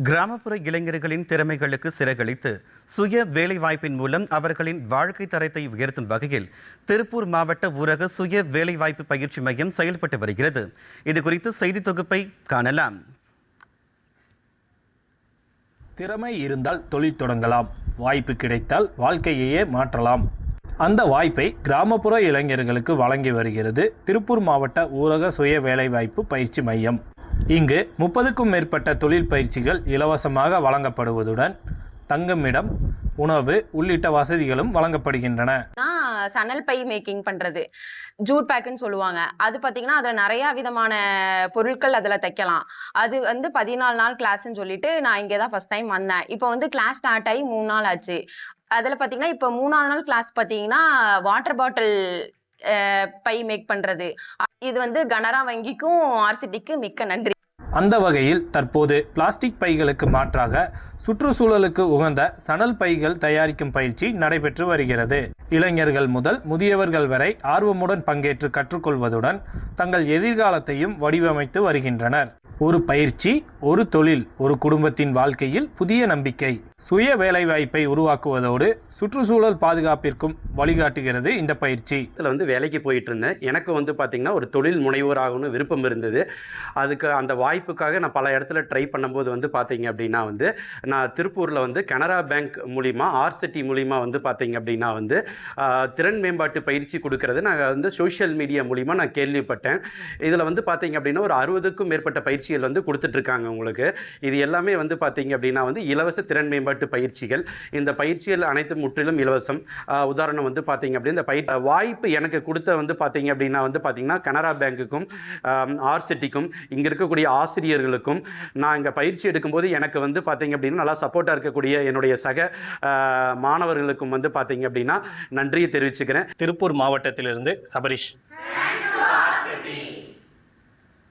கிராமப்புற இளைஞர்களின் திறமைகளுக்கு சிறகளித்து சுய வேலைவாய்ப்பின் மூலம் அவர்களின் வாழ்க்கை தரத்தை உயர்த்தும் வகையில் திருப்பூர் மாவட்ட ஊரக சுய வேலைவாய்ப்பு பயிற்சி மையம் செயல்பட்டு வருகிறது. இதுகுறித்து செய்தி தொகுப்பை காணலாம். திறமை இருந்தால் தொழில் தொடங்கலாம், வாய்ப்பு கிடைத்தால் வாழ்க்கையையே மாற்றலாம். அந்த வாய்ப்பை கிராமப்புற இளைஞர்களுக்கு வழங்கி வருகிறது திருப்பூர் மாவட்ட ஊரக சுய வேலைவாய்ப்பு பயிற்சி மையம். இங்கு 30க்கும் மேற்பட்ட தொழில் பயிற்சிகள் இலவசமாக வழங்கப்படுவதுடன் தங்குமிடம், உணவு உள்ளிட்ட வசதிகளும் வழங்கப்படுகின்றன. சணல் பை மேக்கிங் பண்றது, ஜூட் பேக்குன்னு சொல்லுவாங்க. அது பாத்தீங்கன்னா அதுல நிறைய விதமான பொருட்கள் அதுல தைக்கலாம். அது 14 நாள் கிளாஸ்ன்னு சொல்லிட்டு நான் இங்கதான் ஃபர்ஸ்ட் டைம் வந்தேன். இப்போ கிளாஸ் ஸ்டார்ட் ஆகி 3 நாள் ஆச்சு. அதுல பாத்தீங்கன்னா இப்ப 3ஆவது நாள் கிளாஸ் பாத்தீங்கன்னா வாட்டர் பாட்டில் பை மேக் பண்றது. இது கனரா வங்கிக்கும் ஆர்சிடிக்கு மிக்க நன்றி. அந்த வகையில் தற்போது பிளாஸ்டிக் பைகளுக்கு மாற்றாக சுற்றுச்சூழலுக்கு உகந்த சணல் பைகள் தயாரிக்கும் பயிற்சி நடைபெற்று வருகிறது. இளைஞர்கள் முதல் முதியவர்கள் வரை ஆர்வமுடன் பங்கேற்று கற்றுக்கொள்வதுடன் தங்கள் எதிர்காலத்தையும் வடிவமைத்து வருகின்றனர். ஒரு பயிற்சி, ஒரு தொழில், ஒரு குடும்பத்தின் வாழ்க்கையில் புதிய நம்பிக்கை. சுய வேலைவாய்ப்பை உருவாக்குவதோடு சுற்றுச்சூழல் பாதுகாப்பிற்கும் வழிகாட்டுகிறது இந்த பயிற்சி. இதில் வேலைக்கு போயிட்டு இருந்தேன். எனக்கு பார்த்தீங்கன்னா ஒரு தொழில் முனைவோர் ஆகணும்னு விருப்பம் இருந்தது. அதுக்கு அந்த வாய்ப்புக்காக நான் பல இடத்துல ட்ரை பண்ணும்போது பார்த்தீங்க அப்படின்னா நான் திருப்பூரில் கனரா பேங்க் மூலிமா ஆர்சிடி மூலிமா பார்த்தீங்க அப்படின்னா திறன் மேம்பாட்டு பயிற்சி கொடுக்கறது நான் சோஷியல் மீடியா மூலிமா நான் கேள்விப்பட்டேன். இதில் பார்த்தீங்க அப்படின்னா ஒரு 60க்கும் மேற்பட்ட பயிற்சிகள் கொடுத்துட்ருக்காங்க உங்களுக்கு. இது எல்லாமே பார்த்தீங்க அப்படின்னா இலவச திறன் மேம்பாட்டு பயிற்சிகள். இந்த பயிற்சிகள் அனைத்து முற்றிலும் இலவசம். உதாரணம் பார்த்தீங்க அப்படின்னா இந்த வாய்ப்பு எனக்கு கொடுத்த பார்த்தீங்க அப்படின்னா பார்த்தீங்கன்னா கனரா பேங்குக்கும் ஆர்சிட்டிக்கும் இங்கே இருக்கக்கூடிய ஆசிரியர்களுக்கும் நான் இங்கே பயிற்சி எடுக்கும்போது எனக்கு பார்த்தீங்க அப்படின்னா நல்லா சப்போர்ட்டாக இருக்கக்கூடிய என்னுடைய சக மாணவர்களுக்கும் பார்த்தீங்க அப்படின்னா நன்றியை தெரிவிச்சுக்கிறேன். திருப்பூர் மாவட்டத்திலிருந்து சபரிஷ்.